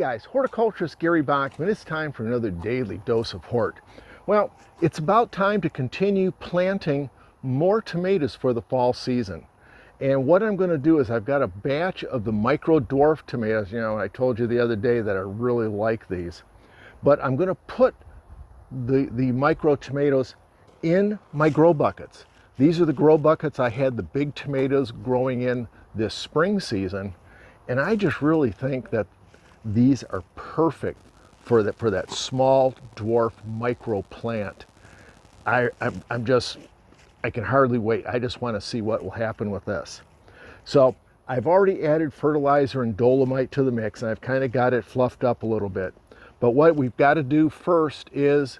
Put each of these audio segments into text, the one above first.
guys, horticulturist Gary Bachman. It's time for another daily dose of hort. Well, it's about time to continue planting more tomatoes for the fall season. And what I'm going to do is I've got a batch of the micro dwarf tomatoes. You know, I told you the other day that I really like these. But I'm going to put the micro tomatoes in my grow buckets. These are the grow buckets I had the big tomatoes growing in this spring season. And I just really think that these are perfect for that small dwarf micro plant. I can hardly wait. I just want to see what will happen with this. So I've already added fertilizer and dolomite to the mix, and I've kind of got it fluffed up a little bit. But what we've got to do first is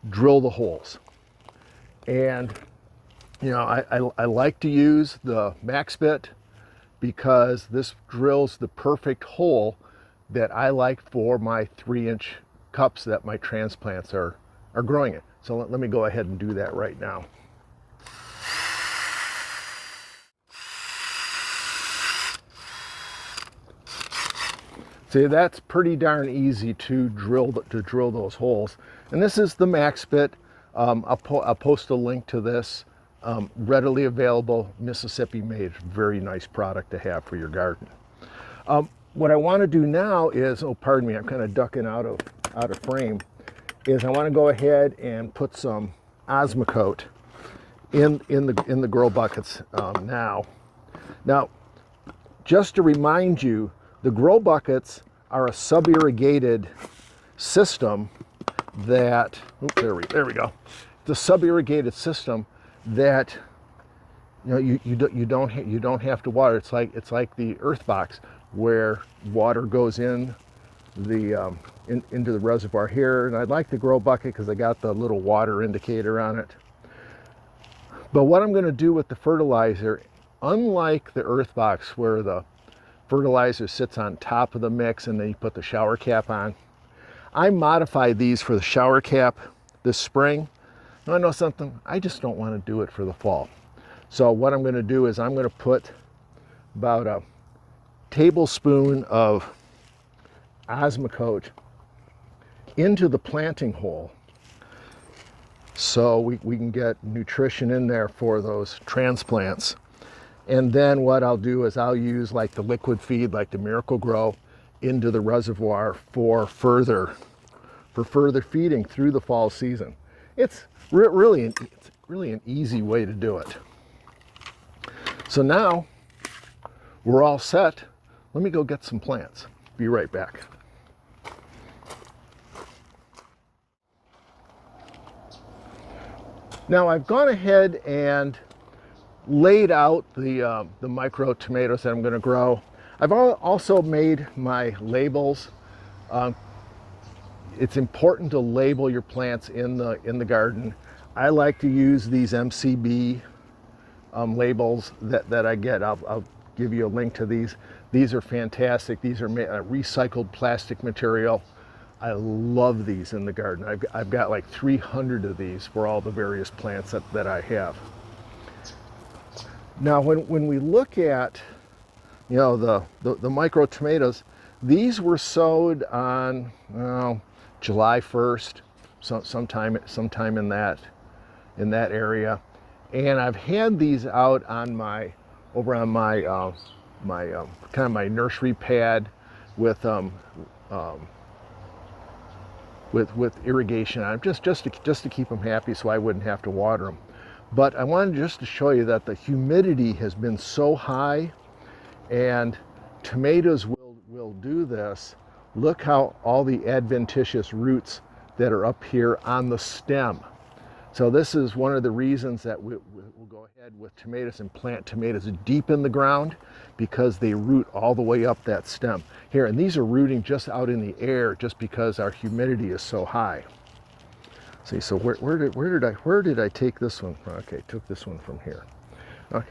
drill the holes. And you know, I like to use the max bit because this drills the perfect hole that I like for my 3-inch cups that my transplants are growing in. So let me go ahead and do that right now. See, that's pretty darn easy to drill those holes. And this is the max bit. I'll post a link to this. Readily available, Mississippi made, very nice product to have for your garden. What I want to do now is, oh pardon me, I'm kind of ducking out of frame, is I want to go ahead and put some Osmocote in the grow buckets now. Now, just to remind you, the grow buckets are a sub-irrigated system that, oops, there we go. It's a sub-irrigated system that you don't have to water. It's like the earth box where water goes in the into the reservoir here. And I like the grow bucket because I got the little water indicator on it. But what I'm going to do with the fertilizer, unlike the earth box where the fertilizer sits on top of the mix and then you put the shower cap on, I modified these for the shower cap this spring. I know something, I just don't want to do it for the fall. So what I'm going to do is I'm going to put about a tablespoon of Osmocote into the planting hole so we can get nutrition in there for those transplants. And then what I'll do is I'll use like the liquid feed, like the Miracle Grow, into the reservoir for further feeding through the fall season. It's really an easy way to do it. So now we're all set. Let me go get some plants. Be right back. Now I've gone ahead and laid out the micro tomatoes that I'm going to grow. I've also made my labels. It's important to label your plants in the garden. I like to use these MCB labels that I get. I'll give you a link to these. These are fantastic. These are recycled plastic material. I love these in the garden. I've got like 300 of these for all the various plants that I have. Now when we look at, you know, the micro tomatoes, these were sowed on July 1st, sometime in that area, and I've had these out on my kind of my nursery pad with irrigation on, just to keep them happy, so I wouldn't have to water them. But I wanted just to show you that the humidity has been so high, and tomatoes will do this. Look how all the adventitious roots that are up here on the stem. So this is one of the reasons that we'll go ahead with tomatoes and plant tomatoes deep in the ground, because they root all the way up that stem. Here, and these are rooting just out in the air just because our humidity is so high. See, so where did I take this one? Okay, took this one from here. Okay.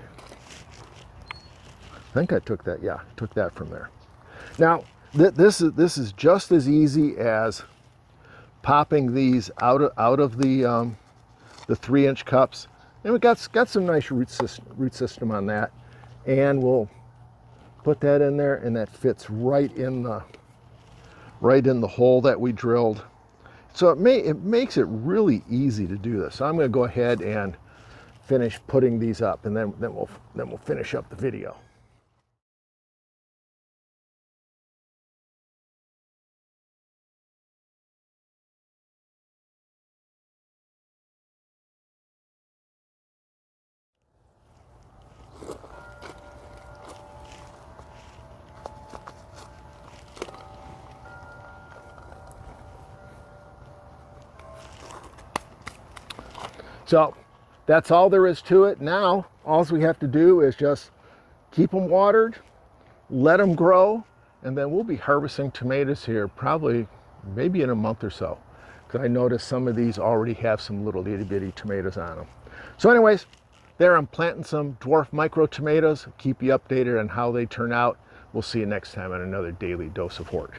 I think I took that, yeah, took that from there. Now, this is just as easy as popping these out of the 3-inch cups, and we got some nice root system on that, and we'll put that in there, and that fits right in right in the hole that we drilled. So it makes it really easy to do this. So I'm going to go ahead and finish putting these up, and then we'll finish up the video. So that's all there is to it. Now, all we have to do is just keep them watered, let them grow, and then we'll be harvesting tomatoes here probably maybe in a month or so. Because I noticed some of these already have some little itty bitty tomatoes on them. So anyways, there I'm planting some dwarf micro tomatoes. Keep you updated on how they turn out. We'll see you next time on another Daily Dose of Hort.